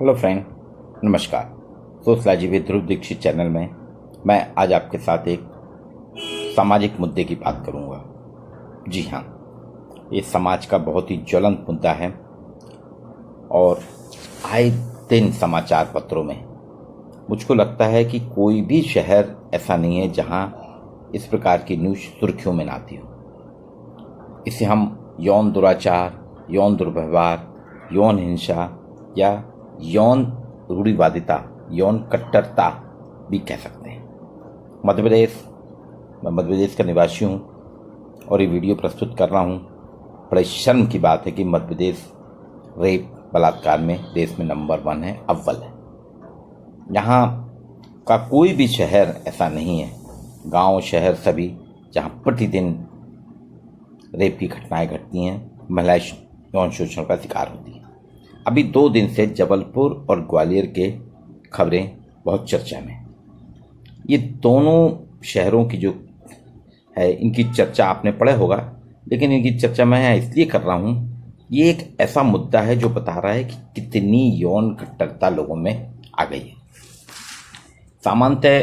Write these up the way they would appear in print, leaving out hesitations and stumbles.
Hello friend, नमस्कार। Sociology with Dhruv Dikshit channel में मैं आज आपके साथ एक सामाजिक मुद्दे की बात करूंगा। जी हाँ, ये समाज का बहुत ही ज्वलंत मुद्दा है और आए दिन समाचार पत्रों में मुझको लगता है कि कोई भी शहर ऐसा नहीं है जहां इस प्रकार की न्यूज़ सुर्खियों में ना आती हो। इसे हम यौन दुराचार, यौन दुर्व्यवहार, यौन हिंसा या यौन रूढ़िवादिता, यौन कट्टरता भी कह सकते हैं। मैं मध्य प्रदेश का निवासी हूँ और ये वीडियो प्रस्तुत कर रहा हूँ। बड़े शर्म की बात है कि मध्य प्रदेश रेप बलात्कार में देश में नंबर 1 है, अव्वल है। यहाँ का कोई भी शहर ऐसा नहीं है, गांव शहर सभी, जहाँ प्रतिदिन रेप की घटनाएं घटती हैं, महिलाएं यौन शोषण का शिकार होती हैं। अभी 2 दिन से जबलपुर और ग्वालियर के खबरें बहुत चर्चा में। ये दोनों शहरों की जो है, इनकी चर्चा आपने पढ़ा होगा, लेकिन इनकी चर्चा मैं इसलिए कर रहा हूँ, ये एक ऐसा मुद्दा है जो बता रहा है कि कितनी यौन कट्टरता लोगों में आ गई है। सामान्यतः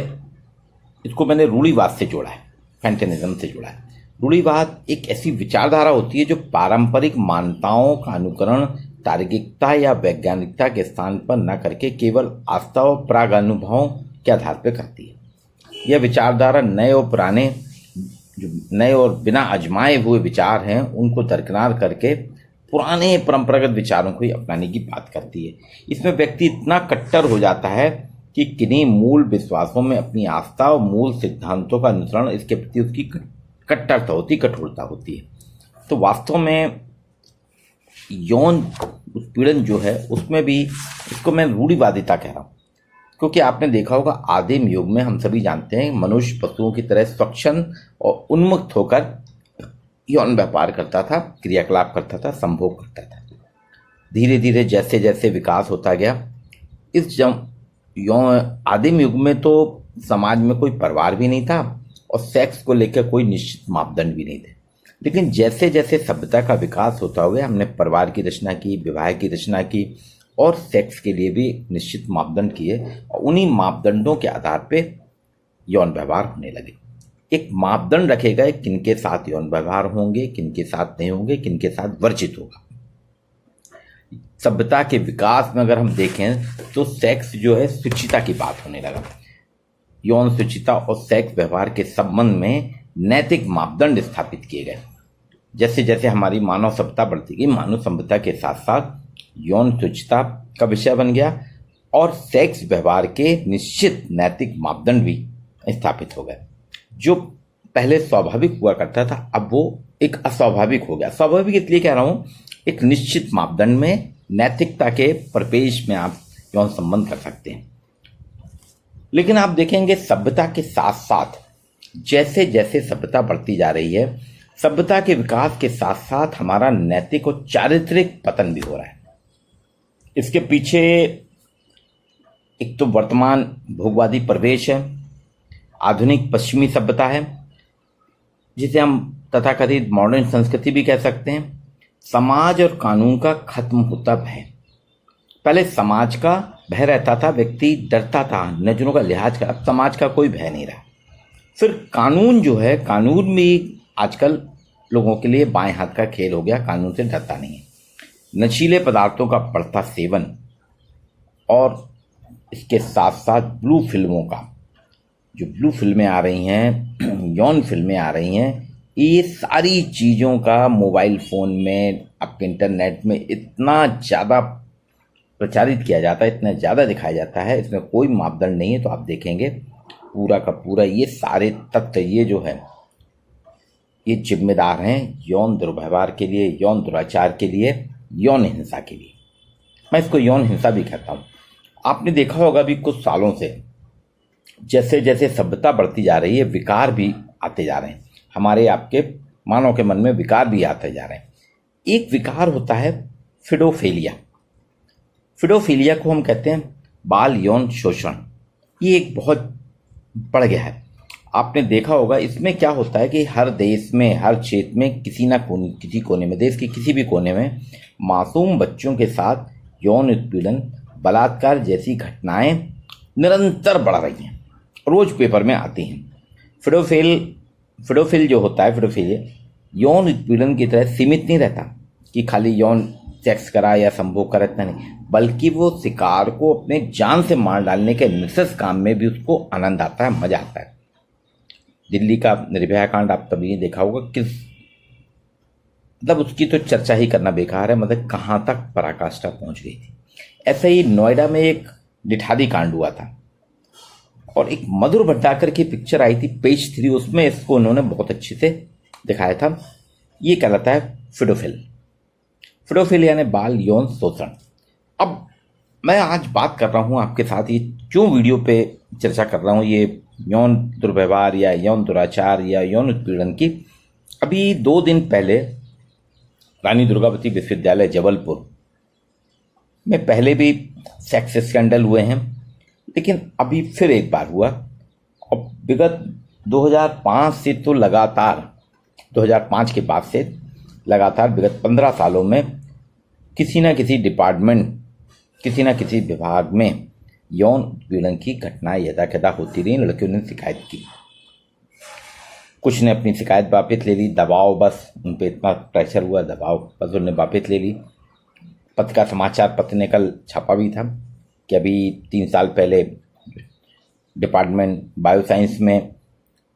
इसको मैंने रूढ़िवाद से जोड़ा है, फैंटेनिज्म से जोड़ा है। रूढ़िवाद एक ऐसी विचारधारा होती है जो पारंपरिक मान्यताओं का अनुकरण तार्किकता या वैज्ञानिकता के स्थान पर न करके केवल आस्था और प्राग अनुभवों के आधार पर करती है। यह विचारधारा नए और बिना आजमाए हुए विचार हैं उनको दरकिनार करके पुराने परंपरागत विचारों को ही अपनाने की बात करती है। इसमें व्यक्ति इतना कट्टर हो जाता है कि किन्हीं मूल विश्वासों में अपनी आस्था और मूल सिद्धांतों का अनुसरण, इसके प्रति उसकी कट्टरता होती, कठोरता होती है। तो वास्तव में यौन उत्पीड़न जो है उसमें भी इसको मैं रूढ़िवादिता कह रहा हूँ, क्योंकि आपने देखा होगा आदिम युग में हम सभी जानते हैं मनुष्य पशुओं की तरह स्वच्छंद और उन्मुक्त होकर यौन व्यापार करता था, क्रियाकलाप करता था, संभोग करता था। धीरे धीरे जैसे जैसे विकास होता गया, आदिम युग में तो समाज में कोई परिवार भी नहीं था और सेक्स को लेकर कोई निश्चित मापदंड भी नहीं थे। लेकिन जैसे जैसे सभ्यता का विकास होता हुआ हमने परिवार की रचना की, विवाह की रचना की और सेक्स के लिए भी निश्चित मापदंड किए और उन्हीं मापदंडों के आधार पे यौन व्यवहार होने लगे। एक मापदंड रखे गए, किनके साथ यौन व्यवहार होंगे, किनके साथ नहीं होंगे, किनके साथ वर्जित होगा। सभ्यता के विकास में अगर हम देखें तो सेक्स जो है शुचिता की बात होने लगा। यौन शुचिता और सेक्स व्यवहार के संबंध में नैतिक मापदंड स्थापित किए गए। जैसे जैसे हमारी मानव सभ्यता बढ़ती गई, मानव सभ्यता के साथ साथ यौन शुचिता का विषय बन गया और सेक्स व्यवहार के निश्चित नैतिक मापदंड भी स्थापित हो गए। जो पहले स्वाभाविक हुआ करता था अब वो एक अस्वाभाविक हो गया। स्वाभाविक इसलिए कह रहा हूं, एक निश्चित मापदंड में नैतिकता के परिपेक्ष में आप यौन संबंध कर सकते हैं। लेकिन आप देखेंगे सभ्यता के साथ साथ जैसे जैसे सभ्यता बढ़ती जा रही है, सभ्यता के विकास के साथ साथ हमारा नैतिक और चारित्रिक पतन भी हो रहा है। इसके पीछे एक तो वर्तमान भोगवादी प्रवेश है, आधुनिक पश्चिमी सभ्यता है, जिसे हम तथाकथित मॉडर्न संस्कृति भी कह सकते हैं। समाज और कानून का खत्म होता भय। पहले समाज का भय रहता था, व्यक्ति डरता था, नजरों का लिहाज कर। अब समाज का कोई भय नहीं रहा। फिर कानून जो है, कानून भी आजकल लोगों के लिए बाएं हाथ का खेल हो गया, कानून से डरता नहीं है। नशीले पदार्थों का बढ़ता सेवन और इसके साथ साथ ब्लू फिल्मों का, जो ब्लू फिल्में आ रही हैं, यौन फिल्में आ रही हैं, ये सारी चीज़ों का मोबाइल फ़ोन में, आपके इंटरनेट में इतना ज़्यादा प्रचारित किया जाता है, इतना ज़्यादा दिखाया जाता है, इसमें कोई मापदंड नहीं है। तो आप देखेंगे पूरा का पूरा ये सारे तथ्य ये जो है ये जिम्मेदार हैं यौन दुर्व्यवहार के लिए, यौन दुराचार के लिए, यौन हिंसा के लिए। मैं इसको यौन हिंसा भी कहता हूँ। आपने देखा होगा अभी कुछ सालों से जैसे जैसे सभ्यता बढ़ती जा रही है, विकार भी आते जा रहे हैं। हमारे आपके मानव के मन में विकार भी आते जा रहे हैं। एक विकार होता है फिडोफेलिया। फिडोफेलिया को हम कहते हैं बाल यौन शोषण। ये एक बहुत बढ़ गया है। आपने देखा होगा इसमें क्या होता है कि हर देश में, हर क्षेत्र में, किसी कोने में, देश के किसी भी कोने में मासूम बच्चों के साथ यौन उत्पीड़न बलात्कार जैसी घटनाएं निरंतर बढ़ रही हैं, रोज पेपर में आती हैं। फिडोफिल जो होता है, फिडोफिल यौन उत्पीड़न की तरह सीमित नहीं रहता कि खाली यौन सेक्स करा या संभोग करा, इतना नहीं, बल्कि वो शिकार को अपने जान से मार डालने के निश्चित काम में भी उसको आनंद आता है, मजा आता है। दिल्ली का निर्भया कांड आप तभी देखा होगा, किस मतलब उसकी तो चर्चा ही करना बेकार है, मतलब कहाँ तक पराकाष्ठा पहुंच गई थी। ऐसे ही नोएडा में एक निठादी कांड हुआ था और एक मधुर भट्टाकर की पिक्चर आई थी पेज 3, उसमें इसको उन्होंने बहुत अच्छे से दिखाया था। ये कहलाता है फिडोफिल यानी बाल यौन शोषण। अब मैं आज बात कर रहा हूं आपके साथ, ये क्यों वीडियो पे चर्चा कर रहा हूं, ये यौन दुर्व्यवहार या यौन दुराचार या यौन उत्पीड़न की। अभी 2 दिन पहले रानी दुर्गावती विश्वविद्यालय जबलपुर में पहले भी सेक्स स्कैंडल हुए हैं, लेकिन अभी फिर एक बार हुआ। और विगत 2005 से तो लगातार 2005 के बाद से लगातार विगत 15 सालों में किसी न किसी डिपार्टमेंट, किसी न किसी विभाग में यौन उत्पीड़न की घटनाएं यदाकदा होती रही। लड़कियों ने शिकायत की, कुछ ने अपनी शिकायत वापस ले ली, दबाव बस उन पर इतना प्रेशर हुआ, दबाव बस उन्होंने वापस ले ली। पत्रिका समाचार पत्र ने कल छापा भी था कि अभी 3 साल पहले डिपार्टमेंट बायो साइंस में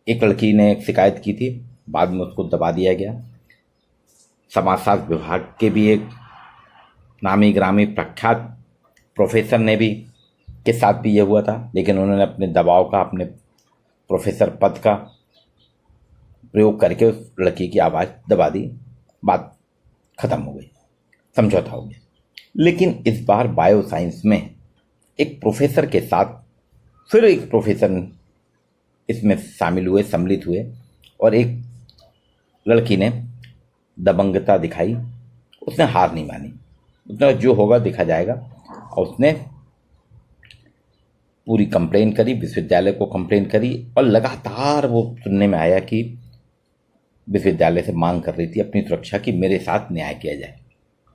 एक लड़की ने शिकायत की थी, बाद में उसको दबा दिया गया। समाजशास्त्र विभाग के भी एक नामी ग्रामी प्रख्यात प्रोफेसर ने भी के साथ भी ये हुआ था, लेकिन उन्होंने अपने दबाव का, अपने प्रोफेसर पद का प्रयोग करके उस लड़की की आवाज़ दबा दी, बात खत्म हो गई, समझौता हो गया। लेकिन इस बार बायो साइंस में एक प्रोफेसर के साथ फिर एक प्रोफेसर इसमें शामिल हुए, सम्मिलित हुए, और एक लड़की ने दबंगता दिखाई। उसने हार नहीं मानी, उसने जो होगा देखा जाएगा, और उसने पूरी कंप्लेन करी, विश्वविद्यालय को कंप्लेन करी, और लगातार वो सुनने में आया कि विश्वविद्यालय से मांग कर रही थी अपनी सुरक्षा की मेरे साथ न्याय किया जाए।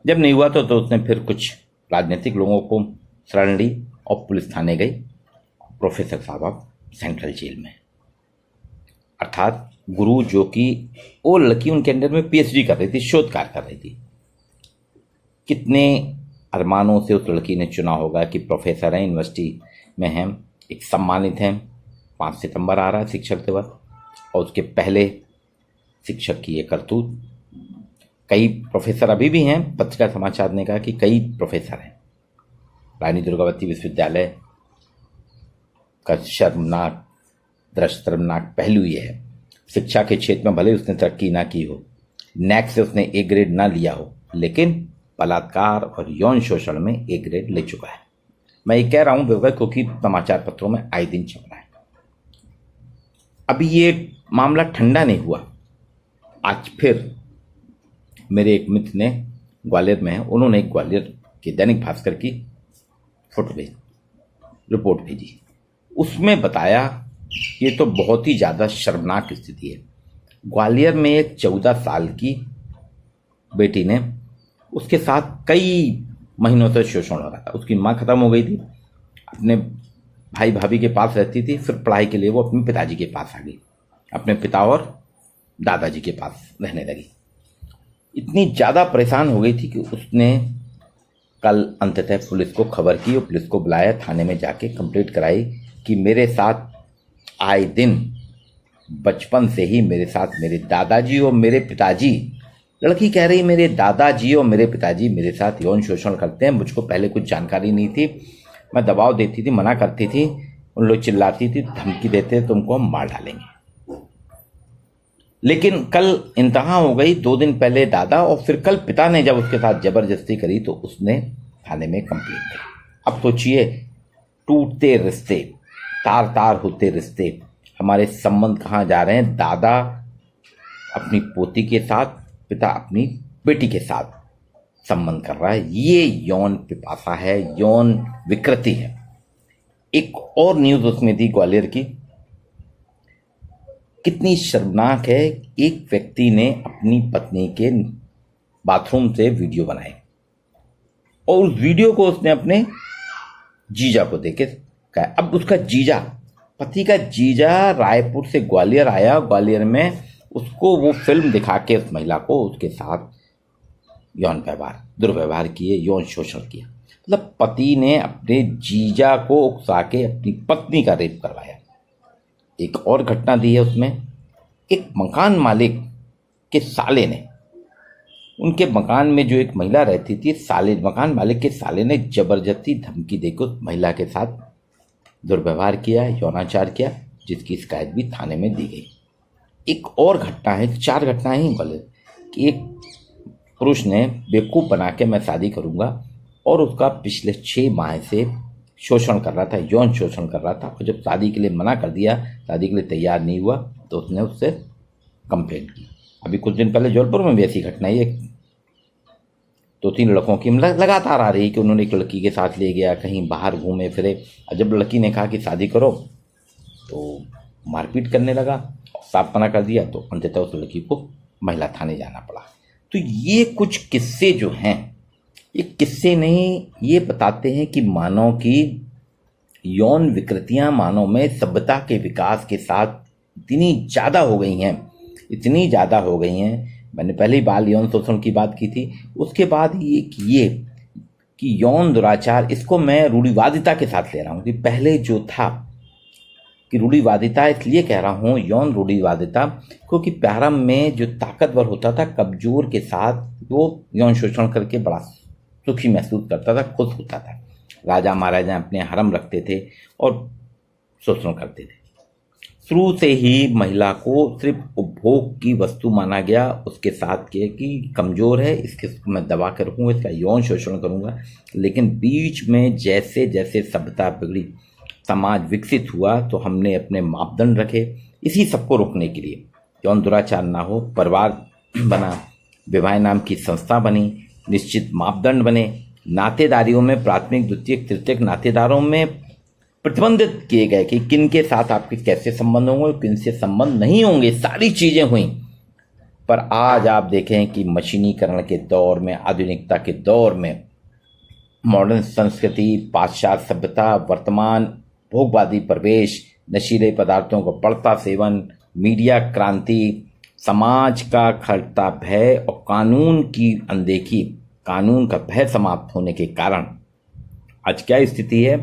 जब नहीं हुआ तो उसने फिर कुछ राजनीतिक लोगों को शरण ली और पुलिस थाने गई। प्रोफेसर साहब अब सेंट्रल जेल में, अर्थात गुरु जो कि वो लड़की उनके अंडर में पीएचडी कर रही थी, शोध कार्य कर रही थी। कितने अरमानों से उस लड़की ने चुना होगा कि प्रोफेसर हैं, यूनिवर्सिटी में हैं, एक सम्मानित हैं। 5 सितंबर आ रहा है शिक्षक दिवस, और उसके पहले शिक्षक की ये करतूत। कई प्रोफेसर अभी भी हैं, पत्रिका समाचार ने कहा कि कई प्रोफेसर हैं। रानी दुर्गावती विश्वविद्यालय का शर्मनाक दृश्य, शर्मनाक पहलू ये है, शिक्षा के क्षेत्र में भले उसने तरक्की ना की हो, नैक से उसने A ग्रेड ना लिया हो, लेकिन बलात्कार और यौन शोषण में A ग्रेड ले चुका है। मैं ये कह रहा हूं बेवजह, क्योंकि समाचार पत्रों में आए दिन छप रहा है। अभी ये मामला ठंडा नहीं हुआ। आज फिर मेरे एक मित्र ने, ग्वालियर में है, उन्होंने एक ग्वालियर के दैनिक भास्कर की रिपोर्ट भेजी। उसमें बताया, ये तो बहुत ही ज़्यादा शर्मनाक स्थिति है। ग्वालियर में एक 14 साल की बेटी ने, उसके साथ कई महीनों से शोषण हो रहा था। उसकी माँ खत्म हो गई थी, अपने भाई भाभी के पास रहती थी, फिर पढ़ाई के लिए वो अपने पिताजी के पास आ गई, अपने पिता और दादाजी के पास रहने लगी। इतनी ज़्यादा परेशान हो गई थी कि उसने कल अंततः पुलिस को खबर की और पुलिस को बुलाया, थाने में जाके कंप्लेंट कराई कि मेरे साथ आए दिन, बचपन से ही मेरे साथ मेरे दादाजी और मेरे पिताजी, लड़की कह रही मेरे दादाजी और मेरे पिताजी मेरे साथ यौन शोषण करते हैं। मुझको पहले कुछ जानकारी नहीं थी, मैं दबाव देती थी, मना करती थी, उन लोग चिल्लाती थी, धमकी देते तुमको हम मार डालेंगे। लेकिन कल इंतहा हो गई। 2 दिन पहले दादा और फिर कल पिता ने जब उसके साथ जबरदस्ती करी तो उसने थाने में कंप्लेंट की। अब सोचिए, टूटते रिश्ते, तार तार होते रिश्ते, हमारे संबंध कहाँ जा रहे हैं। दादा अपनी पोती के साथ, पिता अपनी बेटी के साथ संबंध कर रहा है। ये यौन पिपासा है, यौन विकृति है। एक और न्यूज उसमें थी ग्वालियर की, कितनी शर्मनाक है। एक व्यक्ति ने अपनी पत्नी के बाथरूम से वीडियो बनाए और उस वीडियो को उसने अपने जीजा को देके कहा। अब उसका जीजा, पति का जीजा रायपुर से ग्वालियर आया, ग्वालियर में उसको वो फिल्म दिखा के उस महिला को उसके साथ यौन व्यवहार, दुर्व्यवहार किए, यौन शोषण किया। मतलब पति ने अपने जीजा को उकसा के अपनी पत्नी का रेप करवाया। एक और घटना दी है उसमें, एक मकान मालिक के साले ने, उनके मकान में जो एक महिला रहती थी, मकान मालिक के साले ने जबरदस्ती धमकी देकर उस महिला के साथ दुर्व्यवहार किया, यौनाचार किया, जिसकी शिकायत भी थाने में दी गई। एक और घटना है, 4 घटनाएं ही बोले कि एक पुरुष ने बेवकूफ़ बना के मैं शादी करूंगा, और उसका पिछले 6 माह से शोषण कर रहा था, यौन शोषण कर रहा था, और जब शादी के लिए मना कर दिया, शादी के लिए तैयार नहीं हुआ, तो उसने उससे कंप्लेंट की। अभी कुछ दिन पहले जौनपुर में भी ऐसी घटना है, 2-3 लड़कों की लगातार आ रही कि उन्होंने एक लड़की के साथ ले गया, कहीं बाहर घूमे फिरे, और जब लड़की ने कहा कि शादी करो तो मारपीट करने लगा, साफ मना कर दिया, तो अंततः उस लड़की को महिला थाने जाना पड़ा। तो ये कुछ किस्से जो हैं, ये किस्से नहीं, ये बताते हैं कि मानव की यौन विकृतियां मानव में सभ्यता के विकास के साथ इतनी ज़्यादा हो गई हैं, इतनी ज़्यादा हो गई हैं। मैंने पहले ही बाल यौन शोषण की बात की थी, उसके बाद ये कि यौन दुराचार, इसको मैं रूढ़िवादिता के साथ ले रहा हूँ कि पहले जो था कि रूढ़िवादिता, इसलिए कह रहा हूँ यौन रूढ़िवादिता, क्योंकि प्रारंभ में जो ताकतवर होता था, कमजोर के साथ वो यौन शोषण करके बड़ा सुखी महसूस करता था, खुश होता था। राजा महाराजा अपने हरम रखते थे और शोषण करते थे। शुरू से ही महिला को सिर्फ उपभोग की वस्तु माना गया, उसके साथ के कि कमजोर है, इसके मैं दबा कर रखूँगा, इसका यौन शोषण करूँगा। लेकिन बीच में जैसे जैसे सभ्यता बिगड़ी, समाज विकसित हुआ, तो हमने अपने मापदंड रखे इसी सबको रोकने के लिए। यौन दुराचार ना हो, परिवार बना, विवाह नाम की संस्था बनी, निश्चित मापदंड बने, नातेदारियों में प्राथमिक, द्वितीयक, तृतीयक नातेदारों में प्रतिबंधित किए गए कि किन के साथ आपके कैसे संबंध होंगे, किन से संबंध नहीं होंगे, सारी चीजें हुई। पर आज आप देखें कि मशीनीकरण के दौर में, आधुनिकता के दौर में, मॉडर्न संस्कृति, पाश्चात्य सभ्यता, वर्तमान भोगवादी प्रवेश, नशीले पदार्थों का बढ़ता सेवन, मीडिया क्रांति, समाज का खलता भय और कानून की अनदेखी, कानून का भय समाप्त होने के कारण आज क्या स्थिति है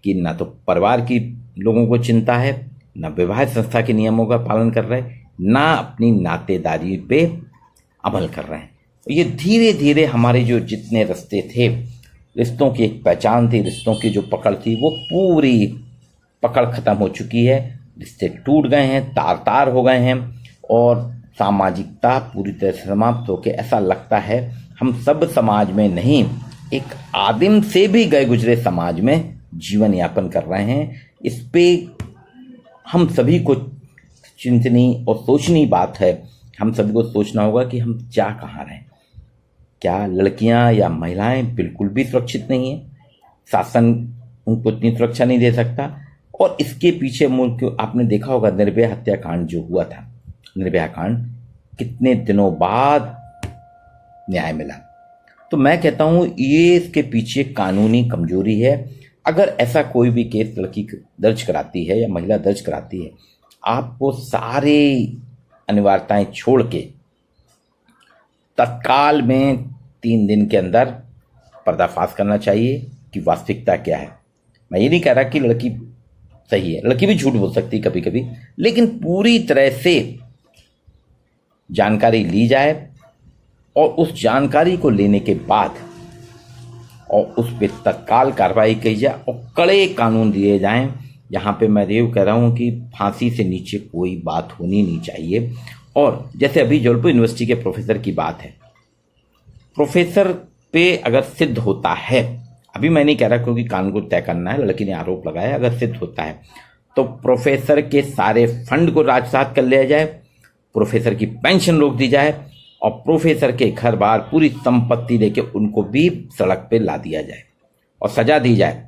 कि ना तो परिवार की लोगों को चिंता है, ना विवाह संस्था के नियमों का पालन कर रहे हैं, ना अपनी नातेदारी पे अमल कर रहे हैं। ये धीरे धीरे हमारे जो जितने रिश्ते थे, रिश्तों की एक पहचान थी, रिश्तों की जो पकड़ थी, वो पूरी पकड़ खत्म हो चुकी है। रिश्ते टूट गए हैं, तार तार हो गए हैं, और सामाजिकता पूरी तरह से समाप्त होकर ऐसा लगता है हम सब समाज में नहीं, एक आदिम से भी गए गुजरे समाज में जीवन यापन कर रहे हैं। इस पे हम सभी को चिंतनीय और सोचनी बात है। हम सभी को सोचना होगा कि हम जा कहाँ रहे हैं। क्या लड़कियां या महिलाएं बिल्कुल भी सुरक्षित नहीं है? शासन उनको इतनी सुरक्षा नहीं दे सकता। और इसके पीछे मुल्क, आपने देखा होगा निर्भया हत्याकांड जो हुआ था, निर्भया कांड, कितने दिनों बाद न्याय मिला। तो मैं कहता हूं ये इसके पीछे कानूनी कमजोरी है। अगर ऐसा कोई भी केस लड़की दर्ज कराती है या महिला दर्ज कराती है, आपको सारे अनिवार्यताएं छोड़ के तत्काल में 3 दिन के अंदर पर्दाफाश करना चाहिए कि वास्तविकता क्या है। मैं ये नहीं कह रहा कि लड़की सही है, लड़की भी झूठ बोल सकती है कभी कभी, लेकिन पूरी तरह से जानकारी ली जाए और उस जानकारी को लेने के बाद और उस पर तत्काल कार्रवाई की जाए और कड़े कानून दिए जाएं। यहाँ पे मैं ये कह रहा हूँ कि फांसी से नीचे कोई बात होनी नहीं चाहिए। और जैसे अभी जौनपुर यूनिवर्सिटी के प्रोफेसर की बात है, प्रोफेसर पे अगर सिद्ध होता है, अभी मैं नहीं कह रहा क्योंकि कानून को तय करना है, लड़की ने आरोप लगाया, अगर सिद्ध होता है तो प्रोफेसर के सारे फंड को राजसात कर लिया जाए, प्रोफेसर की पेंशन रोक दी जाए और प्रोफेसर के घर बार पूरी संपत्ति लेके उनको भी सड़क पे ला दिया जाए और सजा दी जाए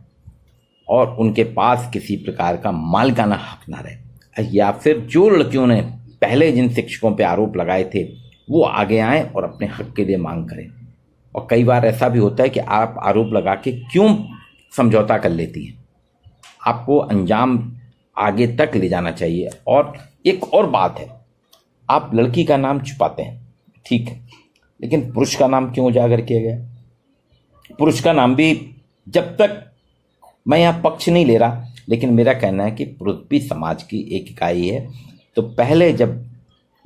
और उनके पास किसी प्रकार का मालिकाना हक ना रहे। या फिर जो लड़कियों ने पहले जिन शिक्षकों पे आरोप लगाए थे वो आगे आएं और अपने हक के लिए मांग करें। और कई बार ऐसा भी होता है कि आप आरोप लगा के क्यों समझौता कर लेती हैं। आपको अंजाम आगे तक ले जाना चाहिए। और एक और बात है, आप लड़की का नाम छुपाते हैं, ठीक है, लेकिन पुरुष का नाम क्यों उजागर किया गया? पुरुष का नाम भी, जब तक, मैं यहाँ पक्ष नहीं ले रहा, लेकिन मेरा कहना है कि पुरुष भी समाज की एक इकाई है, तो पहले जब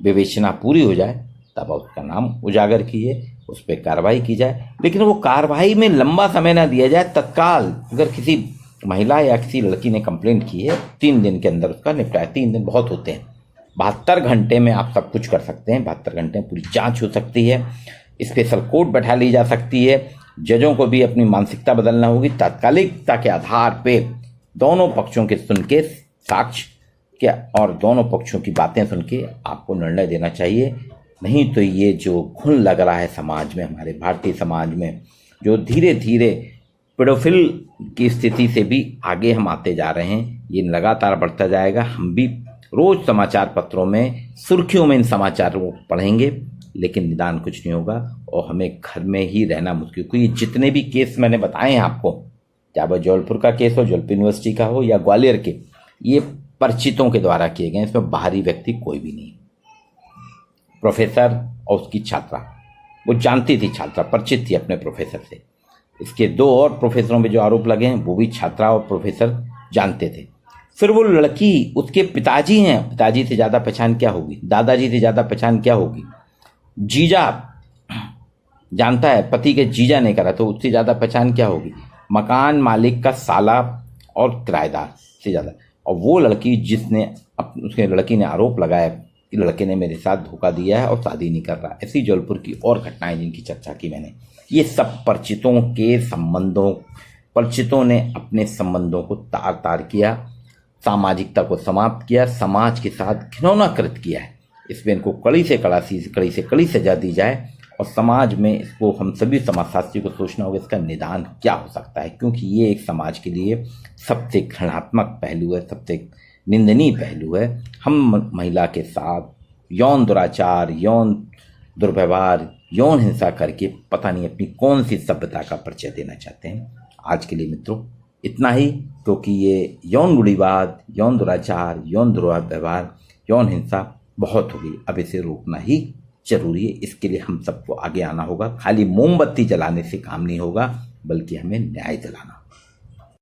विवेचना पूरी हो जाए तब उसका नाम उजागर कीजिए, उस पर कार्रवाई की जाए। लेकिन वो कार्रवाई में लंबा समय ना दिया जाए, तत्काल। अगर किसी महिला या किसी लड़की ने कंप्लेंट की है, 3 दिन के अंदर उसका निपटाया। 3 दिन बहुत होते हैं, 72 घंटे में आप सब कुछ कर सकते हैं। 72 घंटे में पूरी जांच हो सकती है, स्पेशल कोर्ट बैठा ली जा सकती है। जजों को भी अपनी मानसिकता बदलना होगी। तात्कालिकता के आधार पे दोनों पक्षों के सुन के, साक्ष्य के और दोनों पक्षों की बातें सुन के आपको निर्णय देना चाहिए। नहीं तो ये जो घुन लग रहा है समाज में, हमारे भारतीय समाज में, जो धीरे धीरे पेडोफिल की स्थिति से भी आगे हम आते जा रहे हैं, ये लगातार बढ़ता जाएगा। हम भी रोज समाचार पत्रों में, सुर्खियों में इन समाचारों को पढ़ेंगे, लेकिन निदान कुछ नहीं होगा और हमें घर में ही रहना मुश्किल। क्योंकि जितने भी केस मैंने बताए हैं आपको, चाहे वह जबलपुर का केस हो, जबलपुर यूनिवर्सिटी का हो या ग्वालियर के, ये परिचितों के द्वारा किए गए। इसमें बाहरी व्यक्ति कोई भी नहीं। प्रोफेसर और उसकी छात्रा, वो जानती थी, छात्रा परिचित थी अपने प्रोफेसर से। इसके 2 और प्रोफेसरों में जो आरोप लगे हैं, वो भी छात्रा और प्रोफेसर जानते थे। फिर वो लड़की, उसके पिताजी हैं, पिताजी से ज़्यादा पहचान क्या होगी? दादाजी से ज़्यादा पहचान क्या होगी? जीजा जानता है, पति के जीजा ने करा, तो उससे ज़्यादा पहचान क्या होगी? मकान मालिक का साला और किराएदार से ज़्यादा। और वो लड़की जिसने उसके लड़की ने आरोप लगाया कि लड़के ने मेरे साथ धोखा दिया है और शादी नहीं कर रहा। ऐसी जबलपुर की और घटनाएं जिनकी चर्चा की मैंने, ये सब परिचितों के संबंधों, परिचितों ने अपने संबंधों को तार तार किया, सामाजिकता को समाप्त किया, समाज के साथ घिनौना कृत किया है। इसमें इनको कड़ी से कड़ी सजा दी जाए और समाज में इसको, हम सभी समाजशास्त्री को सोचना होगा इसका निदान क्या हो सकता है, क्योंकि ये एक समाज के लिए सबसे घृणात्मक पहलू है, सबसे निंदनीय पहलू है। हम महिला के साथ यौन दुराचार, यौन दुर्व्यवहार, यौन हिंसा करके पता नहीं अपनी कौन सी सभ्यता का परिचय देना चाहते हैं। आज के लिए मित्रों इतना ही, क्योंकि ये यौन रूढ़िवाद, यौन दुराचार, यौन दुर्व्यवहार, यौन हिंसा बहुत हो गई। अब इसे रोकना ही जरूरी है। इसके लिए हम सबको आगे आना होगा। खाली मोमबत्ती जलाने से काम नहीं होगा, बल्कि हमें न्याय दिलाना होगा।